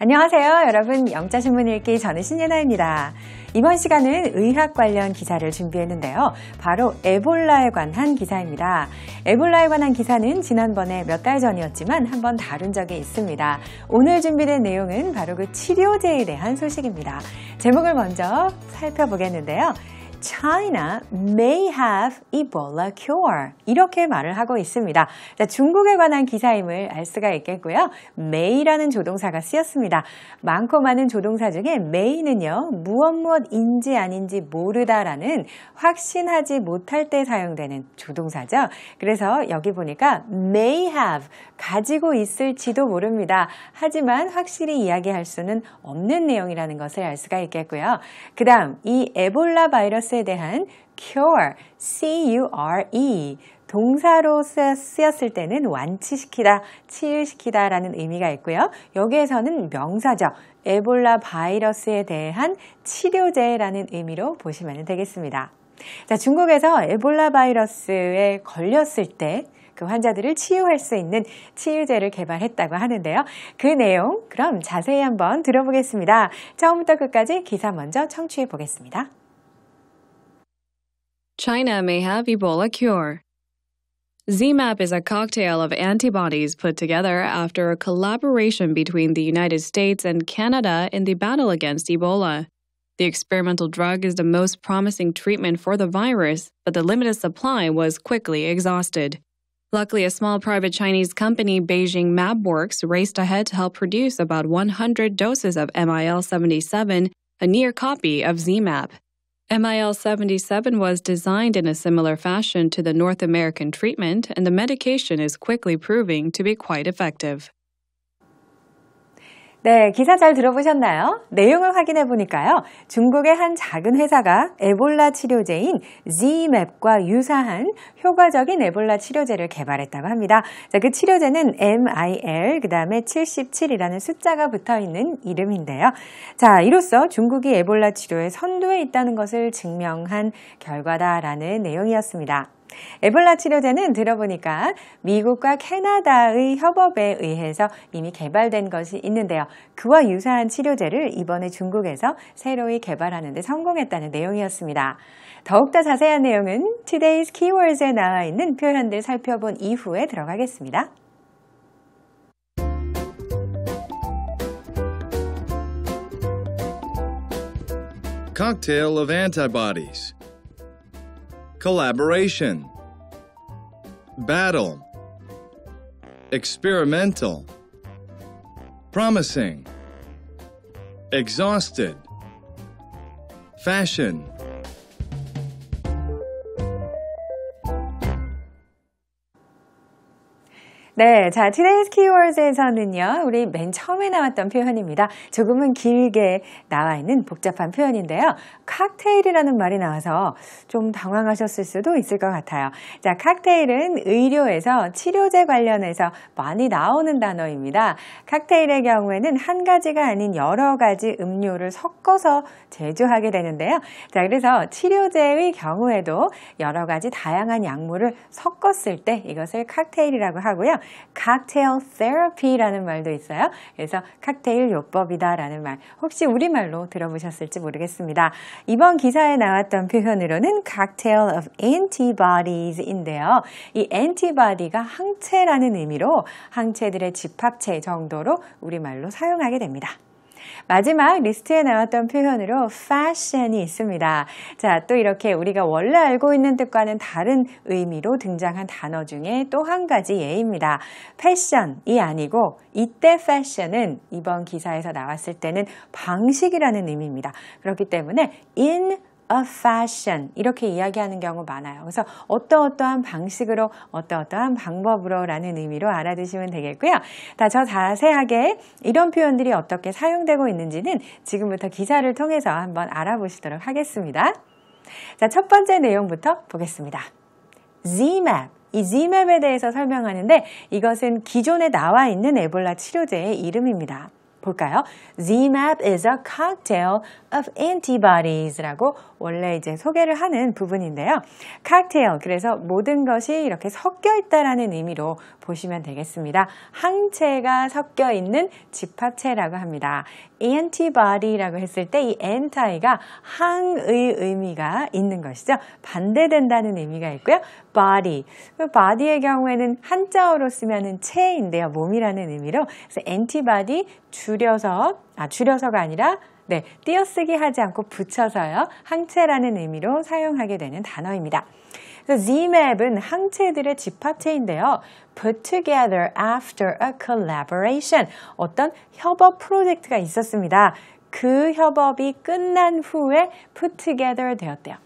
안녕하세요. 여러분, 영자신문 읽기 저는 신예나입니다. 이번 시간은 의학 관련 기사를 준비했는데요. 바로 에볼라에 관한 기사입니다. 에볼라에 관한 기사는 지난번에 몇 달 전이었지만 한번 다룬 적이 있습니다. 오늘 준비된 내용은 바로 그 치료제에 대한 소식입니다. 제목을 먼저 살펴보겠는데요. China may have Ebola cure. 이렇게 말을 하고 있습니다. 자, 중국에 관한 기사임을 알 수가 있겠고요. may라는 조동사가 쓰였습니다. 많고 많은 조동사 중에 may는요, 무엇인지 아닌지 모르다라는 확신하지 못할 때 사용되는 조동사죠. 그래서 여기 보니까 may have, 가지고 있을지도 모릅니다. 하지만 확실히 이야기할 수는 없는 내용이라는 것을 알 수가 있겠고요. 그 다음, 이 에볼라 바이러스에 대한 cure, C-U-R-E, 동사로 쓰였을 때는 완치시키다, 치유시키다 라는 의미가 있고요. 여기에서는 명사죠. 에볼라 바이러스에 대한 치료제라는 의미로 보시면 되겠습니다. 자, 중국에서 에볼라 바이러스에 걸렸을 때 그 환자들을 치유할 수 있는 치유제를 개발했다고 하는데요. 그 내용 그럼 자세히 한번 들어보겠습니다. 처음부터 끝까지 기사 먼저 청취해 보겠습니다. China may have Ebola cure. ZMapp is a cocktail of antibodies put together after a collaboration between the United States and Canada in the battle against Ebola. The experimental drug is the most promising treatment for the virus, but the limited supply was quickly exhausted. Luckily, a small private Chinese company, Beijing Mabworks, raced ahead to help produce about 100 doses of MIL-77, a near copy of ZMapp. MIL-77 was designed in a similar fashion to the North American treatment, and the medication is quickly proving to be quite effective. 네, 기사 잘 들어보셨나요? 내용을 확인해 보니까요. 중국의 한 작은 회사가 에볼라 치료제인 ZMapp과 유사한 효과적인 에볼라 치료제를 개발했다고 합니다. 자, 그 치료제는 MIL, 그 다음에 77이라는 숫자가 붙어있는 이름인데요. 자, 이로써 중국이 에볼라 치료에 선두에 있다는 것을 증명한 결과다라는 내용이었습니다. 에볼라 치료제는 들어보니까 미국과 캐나다의 협업에 의해서 이미 개발된 것이 있는데요. 그와 유사한 치료제를 이번에 중국에서 새로이 개발하는 데 성공했다는 내용이었습니다. 더욱더 자세한 내용은 Today's Keywords에 나와 있는 표현들 살펴본 이후에 들어가겠습니다. Cocktail of antibodies. Collaboration, battle, experimental, promising, exhausted, fashion. 네, 자, Today's Keywords에서는요, 우리 맨 처음에 나왔던 표현입니다. 조금은 길게 나와 있는 복잡한 표현인데요. 칵테일이라는 말이 나와서 좀 당황하셨을 수도 있을 것 같아요. 자, 칵테일은 의료에서 치료제 관련해서 많이 나오는 단어입니다. 칵테일의 경우에는 한 가지가 아닌 여러 가지 음료를 섞어서 제조하게 되는데요. 자, 그래서 치료제의 경우에도 여러 가지 다양한 약물을 섞었을 때 이것을 칵테일이라고 하고요. 칵테일 테라피라는 말도 있어요. 그래서 칵테일 요법이다라는 말, 혹시 우리말로 들어보셨을지 모르겠습니다. 이번 기사에 나왔던 표현으로는 cocktail of antibodies인데요. 이 antibody가 항체라는 의미로 항체들의 집합체 정도로 우리말로 사용하게 됩니다. 마지막 리스트에 나왔던 표현으로 fashion이 있습니다. 자, 또 이렇게 우리가 원래 알고 있는 뜻과는 다른 의미로 등장한 단어 중에 또 한 가지 예입니다. 패션이 아니고 이때 fashion은 이번 기사에서 나왔을 때는 방식이라는 의미입니다. 그렇기 때문에 in a fashion 이렇게 이야기하는 경우 많아요. 그래서 어떠어떠한 방식으로 어떠어떠한 방법으로 라는 의미로 알아두시면 되겠고요. 더 자세하게 이런 표현들이 어떻게 사용되고 있는지는 지금부터 기사를 통해서 한번 알아보시도록 하겠습니다. 자, 첫 번째 내용부터 보겠습니다. ZMapp. 이 ZMapp에 대해서 설명하는데 이것은 기존에 나와 있는 에볼라 치료제의 이름입니다. 볼까요? ZMapp is a cocktail of antibodies라고 원래 이제 소개를 하는 부분인데요. cocktail, 그래서 모든 것이 이렇게 섞여 있다라는 의미로 보시면 되겠습니다. 항체가 섞여 있는 집합체라고 합니다. antibody라고 했을 때 이 anti가 항의 의미가 있는 것이죠. 반대된다는 의미가 있고요. body, body의 경우에는 한자어로 쓰면은 체인데요. 몸이라는 의미로. 그래서 antibody 줄여서가 아니라 띄어쓰기 하지 않고 붙여서요. 항체라는 의미로 사용하게 되는 단어입니다. 그래서 ZMapp은 항체들의 집합체인데요. Put together after a collaboration. 어떤 협업 프로젝트가 있었습니다. 그 협업이 끝난 후에 put together 되었대요.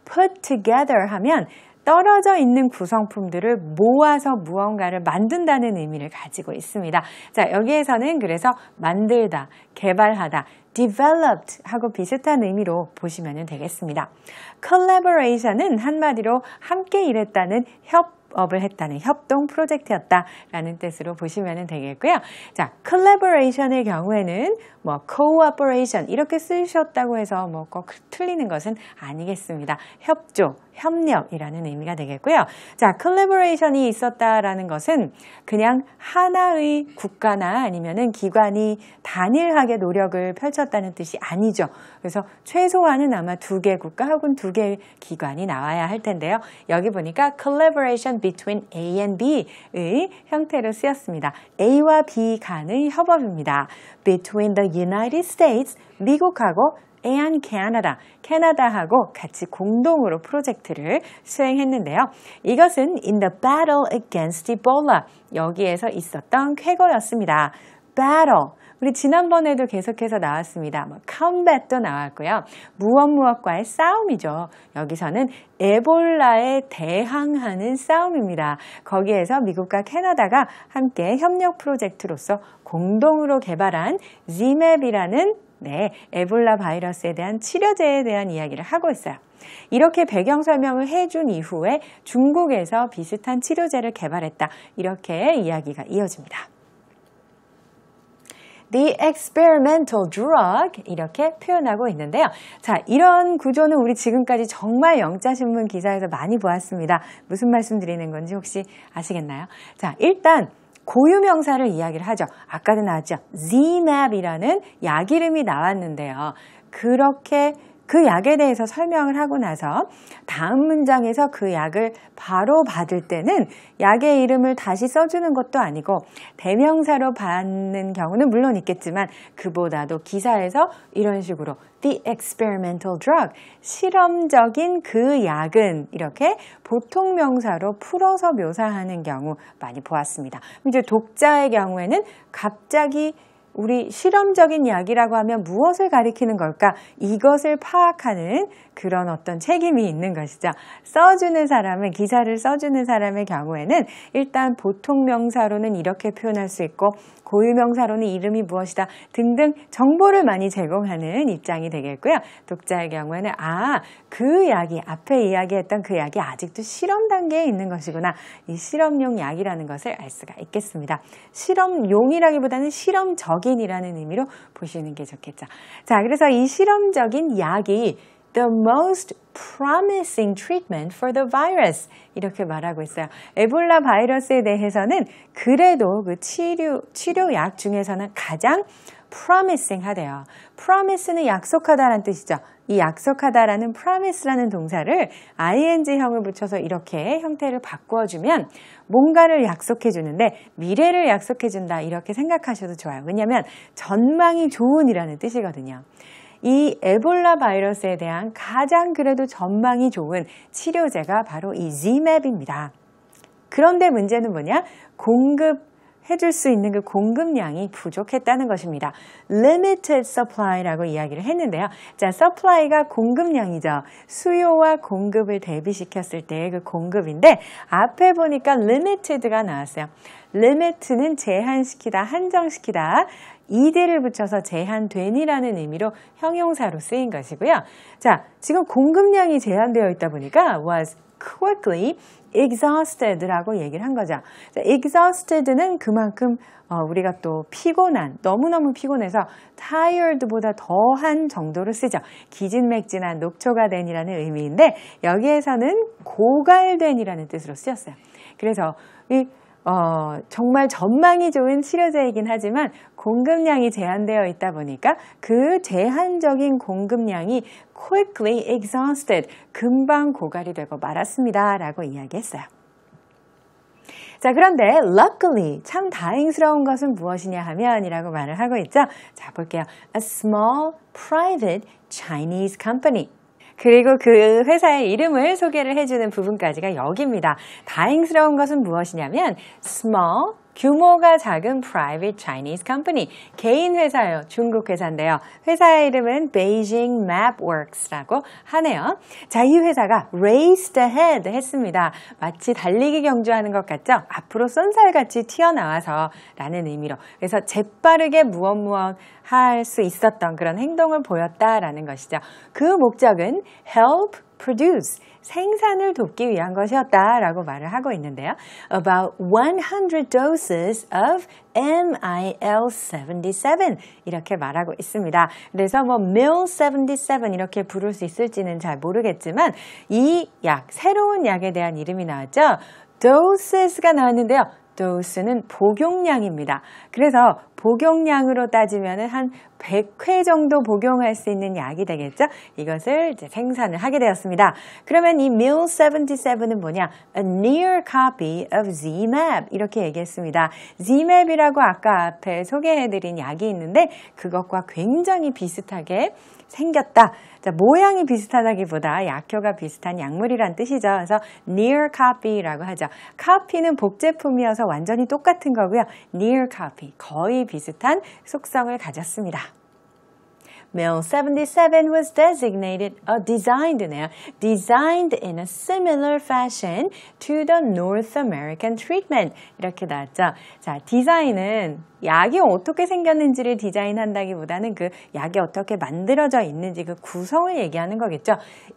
Put together 하면 떨어져 있는 구성품들을 모아서 무언가를 만든다는 의미를 가지고 있습니다. 자, 여기에서는 그래서 만들다, 개발하다, developed 하고 비슷한 의미로 보시면 되겠습니다. collaboration은 한마디로 함께 일했다는 협업을 했다는 협동 프로젝트였다라는 뜻으로 보시면 되겠고요. 자, collaboration의 경우에는 cooperation 이렇게 쓰셨다고 해서 꼭 틀리는 것은 아니겠습니다. 협조, 협력이라는 의미가 되겠고요. 자, collaboration이 있었다라는 것은 그냥 하나의 국가나 아니면은 기관이 단일하게 노력을 펼쳤다는 뜻이 아니죠. 그래서 최소한은 아마 2개 국가 혹은 2개 기관이 나와야 할 텐데요. 여기 보니까 collaboration between A and B의 형태로 쓰였습니다. A와 B 간의 협업입니다. Between the United States, 미국하고 and Canada, 캐나다하고 같이 공동으로 프로젝트를 수행했는데요. 이것은 in the battle against Ebola, 여기에서 있었던 쾌거였습니다. battle, 우리 지난번에도 계속해서 나왔습니다. combat도 나왔고요. 무엇과의 싸움이죠. 여기서는 에볼라에 대항하는 싸움입니다. 거기에서 미국과 캐나다가 함께 협력 프로젝트로서 공동으로 개발한 ZMapp이라는 에볼라 바이러스에 대한 치료제에 대한 이야기를 하고 있어요. 이렇게 배경 설명을 해준 이후에 중국에서 비슷한 치료제를 개발했다. 이렇게 이야기가 이어집니다. The experimental drug 이렇게 표현하고 있는데요. 자, 이런 구조는 우리 지금까지 정말 영자신문 기사에서 많이 보았습니다. 무슨 말씀 드리는 건지 혹시 아시겠나요? 자, 일단 고유명사를 이야기를 하죠. 아까도 나왔죠. ZMapp이라는 약 이름이 나왔는데요. 그렇게 그 약에 대해서 설명을 하고 나서 다음 문장에서 그 약을 바로 받을 때는 약의 이름을 다시 써주는 것도 아니고 대명사로 받는 경우는 물론 있겠지만 그보다도 기사에서 이런 식으로 The experimental drug, 실험적인 그 약은 이렇게 보통 명사로 풀어서 묘사하는 경우 많이 보았습니다. 이제 독자의 경우에는 갑자기 우리 실험적인 약이라고 하면 무엇을 가리키는 걸까? 이것을 파악하는 그런 어떤 책임이 있는 것이죠. 써주는 사람은, 기사를 써주는 사람의 경우에는 일단 보통 명사로는 이렇게 표현할 수 있고 고유명사로는 이름이 무엇이다 등등 정보를 많이 제공하는 입장이 되겠고요. 독자의 경우에는 그 약이 앞에 이야기했던 그 약이 아직도 실험 단계에 있는 것이구나. 이 실험용 약이라는 것을 알 수가 있겠습니다. 실험용이라기보다는 실험적인이라는 의미로 보시는 게 좋겠죠. 자, 그래서 이 실험적인 약이 the most promising treatment for the virus 이렇게 말하고 있어요. 에볼라 바이러스에 대해서는 그래도 그 치료약 중에서는 가장 promising 하대요. promise는 약속하다라는 뜻이죠. 이 약속하다라는 promise라는 동사를 ing형을 붙여서 이렇게 형태를 바꿔주면 뭔가를 약속해 주는데 미래를 약속해 준다 이렇게 생각하셔도 좋아요. 왜냐하면 전망이 좋은이라는 뜻이거든요. 이 에볼라 바이러스에 대한 가장 그래도 전망이 좋은 치료제가 바로 이 ZMapp입니다. 그런데 문제는 뭐냐? 공급해줄 수 있는 그 공급량이 부족했다는 것입니다. Limited supply라고 이야기를 했는데요. 자, supply가 공급량이죠. 수요와 공급을 대비시켰을 때의 그 공급인데 앞에 보니까 limited가 나왔어요. limit는 제한시키다, 한정시키다. ed를 붙여서 제한된이라는 의미로 형용사로 쓰인 것이고요. 자, 지금 공급량이 제한되어 있다 보니까 was quickly exhausted라고 얘기를 한 거죠. 자, exhausted는 그만큼 우리가 또 피곤한, 너무너무 피곤해서 tired보다 더한 정도로 쓰죠. 기진맥진한, 녹초가 된이라는 의미인데 여기에서는 고갈된이라는 뜻으로 쓰였어요. 그래서 정말 전망이 좋은 치료제이긴 하지만 공급량이 제한되어 있다 보니까 그 제한적인 공급량이 quickly exhausted, 금방 고갈이 되고 말았습니다 라고 이야기했어요. 자, 그런데 luckily, 참 다행스러운 것은 무엇이냐 하면 이라고 말을 하고 있죠. 자, 볼게요. A small private Chinese company. 그리고 그 회사의 이름을 소개를 해주는 부분까지가 여기입니다. 다행스러운 것은 무엇이냐면 small, 규모가 작은 private Chinese company, 개인 회사예요. 중국 회사인데요. 회사의 이름은 Beijing Mapworks라고 하네요. 자, 이 회사가 raced ahead 했습니다. 마치 달리기 경주하는 것 같죠? 앞으로 쏜살같이 튀어나와서 라는 의미로. 그래서 재빠르게 무엇 할 수 있었던 그런 행동을 보였다라는 것이죠. 그 목적은 help produce, 생산을 돕기 위한 것이었다라고 말을 하고 있는데요. About 100 doses of MIL-77 이렇게 말하고 있습니다. 그래서 MIL-77 이렇게 부를 수 있을지는 잘 모르겠지만 이 약, 새로운 약에 대한 이름이 나왔죠. doses가 나왔는데요. 도스는 복용량입니다. 그래서 복용량으로 따지면 한 100회 정도 복용할 수 있는 약이 되겠죠? 이것을 이제 생산을 하게 되었습니다. 그러면 이 MIL-77은 뭐냐? A near copy of ZMAP 이렇게 얘기했습니다. ZMAP이라고 아까 앞에 소개해드린 약이 있는데 그것과 굉장히 비슷하게 생겼다. 자, 모양이 비슷하다기보다 약효가 비슷한 약물이란 뜻이죠. 그래서 near copy라고 하죠. copy는 복제품이어서 완전히 똑같은 거고요. near copy, 거의 비슷한 속성을 가졌습니다. MIL-77 was designed in a similar fashion to the North American treatment. 이렇게 나왔죠. 자, 디자인은 약이 어떻게 생겼는지를 디자인한다기보다는 그 약이 어떻게 만들어져 있는지 그 구성을 얘기하는 거겠죠.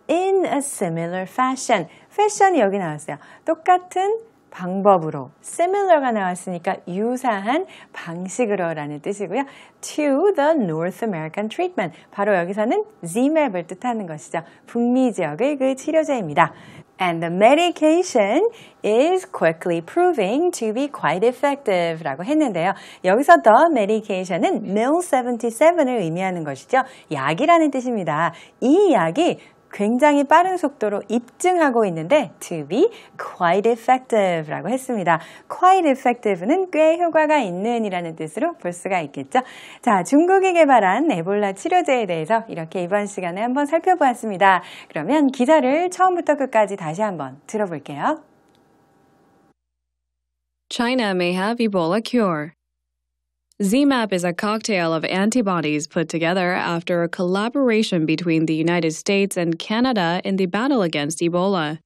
In a similar fashion. fashion이 여기 나왔어요. 똑같은 방법으로, similar가 나왔으니까 유사한 방식으로 라는 뜻이고요. To the North American treatment. 바로 여기서는 ZMAP을 뜻하는 것이죠. 북미 지역의 그 치료제입니다. And the medication is quickly proving to be quite effective 라고 했는데요. 여기서 the medication은 MIL-77을 의미하는 것이죠. 약이라는 뜻입니다. 이 약이 굉장히 빠른 속도로 입증하고 있는데 to be quite effective 라고 했습니다. quite effective는 꽤 효과가 있는 이라는 뜻으로 볼 수가 있겠죠. 자, 중국이 개발한 에볼라 치료제에 대해서 이렇게 이번 시간에 한번 살펴보았습니다. 그러면 기사를 처음부터 끝까지 다시 한번 들어볼게요. China may have Ebola cure. ZMAP is a cocktail of antibodies put together after a collaboration between the United States and Canada in the battle against Ebola.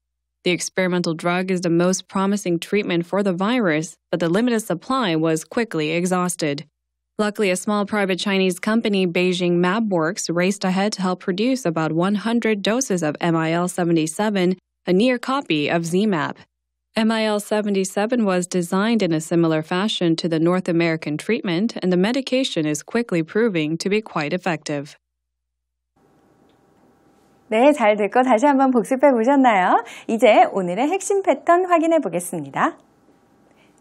The experimental drug is the most promising treatment for the virus, but the limited supply was quickly exhausted. Luckily, a small private Chinese company, Beijing Mapworks, raced ahead to help produce about 100 doses of MIL-77, a near copy of ZMAP. MIL-77 was designed in a similar fashion to the North American treatment, and the medication is quickly proving to be quite effective. 네, 잘 듣고 다시 한번 복습해 보셨나요? 이제 오늘의 핵심 패턴 확인해 보겠습니다.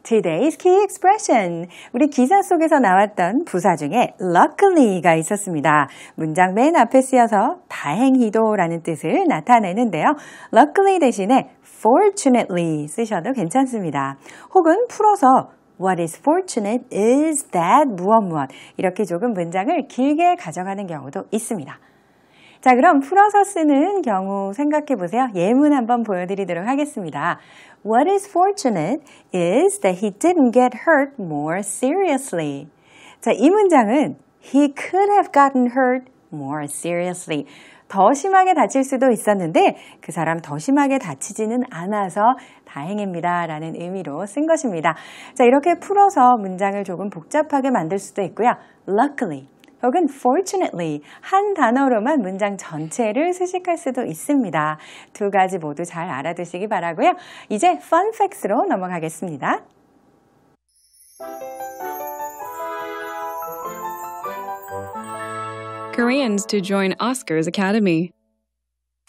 Today's key expression. 우리 기사 속에서 나왔던 부사 중에 luckily가 있었습니다. 문장 맨 앞에 쓰여서 다행히도라는 뜻을 나타내는데요. luckily 대신에 fortunately 쓰셔도 괜찮습니다. 혹은 풀어서 What is fortunate is that 무엇 이렇게 조금 문장을 길게 가져가는 경우도 있습니다. 자, 그럼 풀어서 쓰는 경우 생각해 보세요. 예문 한번 보여드리도록 하겠습니다. What is fortunate is that he didn't get hurt more seriously. 자, 이 문장은 He could have gotten hurt more seriously. 더 심하게 다칠 수도 있었는데 그 사람 더 심하게 다치지는 않아서 다행입니다 라는 의미로 쓴 것입니다. 자, 이렇게 풀어서 문장을 조금 복잡하게 만들 수도 있고요. Luckily 혹은 fortunately 한 단어로만 문장 전체를 수식할 수도 있습니다. 두 가지 모두 잘 알아두시기 바라고요. 이제 fun facts로 넘어가겠습니다. Koreans to join Oscars Academy.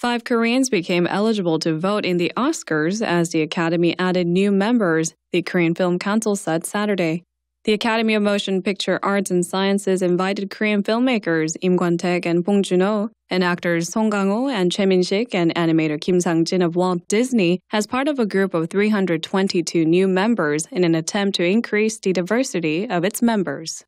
5 Koreans became eligible to vote in the Oscars as the Academy added new members, the Korean Film Council said Saturday. The Academy of Motion Picture Arts and Sciences invited Korean filmmakers Im Kwon-taek and Bong Joon-ho, and actors Song Kang-ho and Choi Min-sik and animator Kim Sang-jin of Walt Disney as part of a group of 322 new members in an attempt to increase the diversity of its members.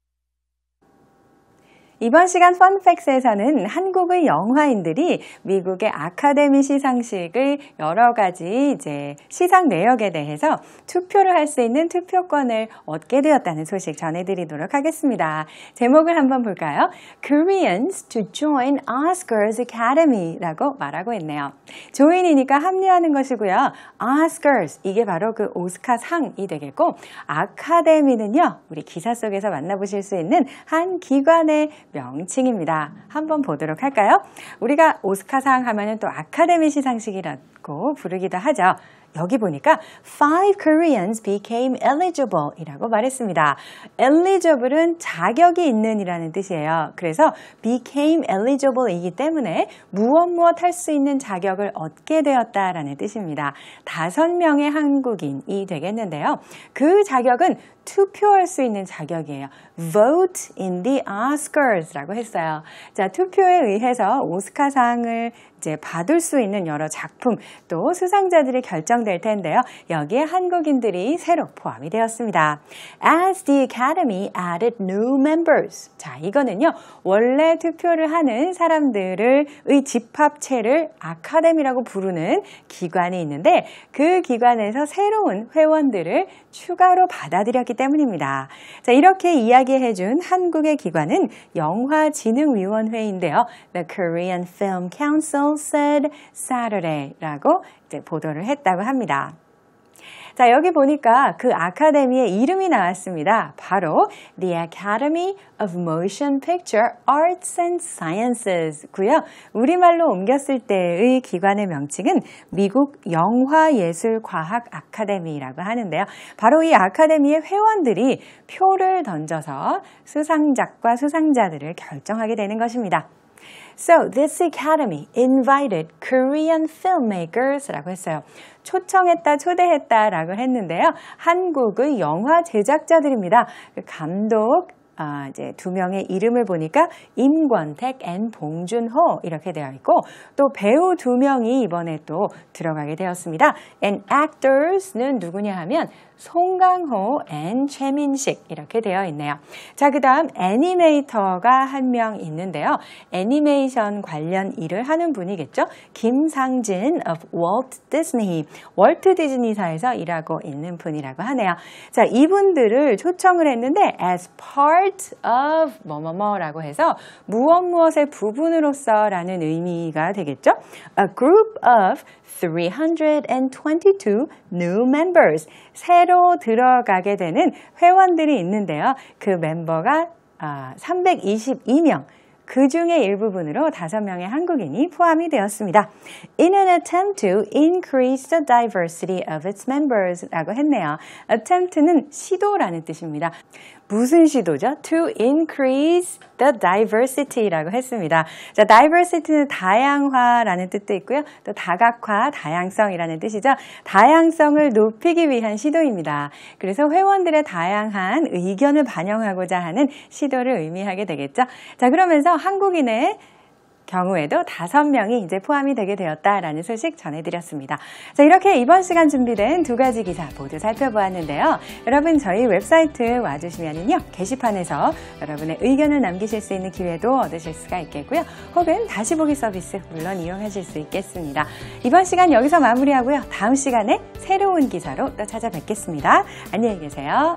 이번 시간 펀팩스에서는 한국의 영화인들이 미국의 아카데미 시상식을 여러 가지 이제 시상 내역에 대해서 투표를 할 수 있는 투표권을 얻게 되었다는 소식 전해드리도록 하겠습니다. 제목을 한번 볼까요? Koreans to join Oscars Academy라고 말하고 있네요. join이니까 합류하는 것이고요. Oscars 이게 바로 그 오스카상이 되겠고 아카데미는요. 우리 기사 속에서 만나보실 수 있는 한 기관의 명칭입니다. 한번 보도록 할까요? 우리가 오스카상 하면은 또 아카데미 시상식이라고 부르기도 하죠. 여기 보니까 5 Koreans became eligible 이라고 말했습니다. eligible은 자격이 있는 이라는 뜻이에요. 그래서 became eligible 이기 때문에 무엇 할 수 있는 자격을 얻게 되었다라는 뜻입니다. 5명의 한국인이 되겠는데요. 그 자격은 투표할 수 있는 자격이에요. Vote in the Oscars라고 했어요. 자, 투표에 의해서 오스카상을 이제 받을 수 있는 여러 작품 또 수상자들이 결정될 텐데요. 여기에 한국인들이 새로 포함이 되었습니다. As the Academy added new members. 자, 이거는요. 원래 투표를 하는 사람들의 집합체를 아카데미라고 부르는 기관이 있는데 그 기관에서 새로운 회원들을 추가로 받아들였기 때문입니다. 자, 이렇게 이야기해준 한국의 기관은 영화진흥위원회인데요. The Korean Film Council said Saturday라고 이제 보도를 했다고 합니다. 자, 여기 보니까 그 아카데미의 이름이 나왔습니다. 바로 The Academy of Motion Picture Arts and Sciences 고요. 우리말로 옮겼을 때의 기관의 명칭은 미국 영화예술과학 아카데미라고 하는데요. 바로 이 아카데미의 회원들이 표를 던져서 수상작과 수상자들을 결정하게 되는 것입니다. So, this academy invited Korean filmmakers라고 했어요. 초청했다, 초대했다라고 했는데요. 한국의 영화 제작자들입니다. 감독, 이제 2명의 이름을 보니까 임권택 and 봉준호 이렇게 되어 있고 또 배우 2명이 이번에 또 들어가게 되었습니다. And actors는 누구냐 하면 송강호 and 최민식 이렇게 되어 있네요. 자, 그 다음 애니메이터가 한 명 있는데요. 애니메이션 관련 일을 하는 분이겠죠. 김상진 of Walt Disney. 월트 디즈니사에서 일하고 있는 분이라고 하네요. 자, 이분들을 초청을 했는데 as part of 뭐뭐뭐라고 해서 무엇의 부분으로서 라는 의미가 되겠죠. A group of 322 new members. 새로 들어가게 되는 회원들이 있는데요. 그 멤버가 322명. 그 중에 일부분으로 5명의 한국인이 포함이 되었습니다. In an attempt to increase the diversity of its members 라고 했네요. attempt는 시도라는 뜻입니다. 무슨 시도죠? To increase the diversity라고 했습니다. 자, diversity는 다양화라는 뜻도 있고요. 또 다각화, 다양성이라는 뜻이죠. 다양성을 높이기 위한 시도입니다. 그래서 회원들의 다양한 의견을 반영하고자 하는 시도를 의미하게 되겠죠. 자, 그러면서 한국인의 경우에도 5명이 이제 포함이 되게 되었다라는 소식 전해드렸습니다. 자, 이렇게 이번 시간 준비된 2가지 기사 모두 살펴보았는데요. 여러분 저희 웨브사이트 와주시면은요 게시판에서 여러분의 의견을 남기실 수 있는 기회도 얻으실 수가 있겠고요. 혹은 다시 보기 서비스 물론 이용하실 수 있겠습니다. 이번 시간 여기서 마무리하고요. 다음 시간에 새로운 기사로 또 찾아뵙겠습니다. 안녕히 계세요.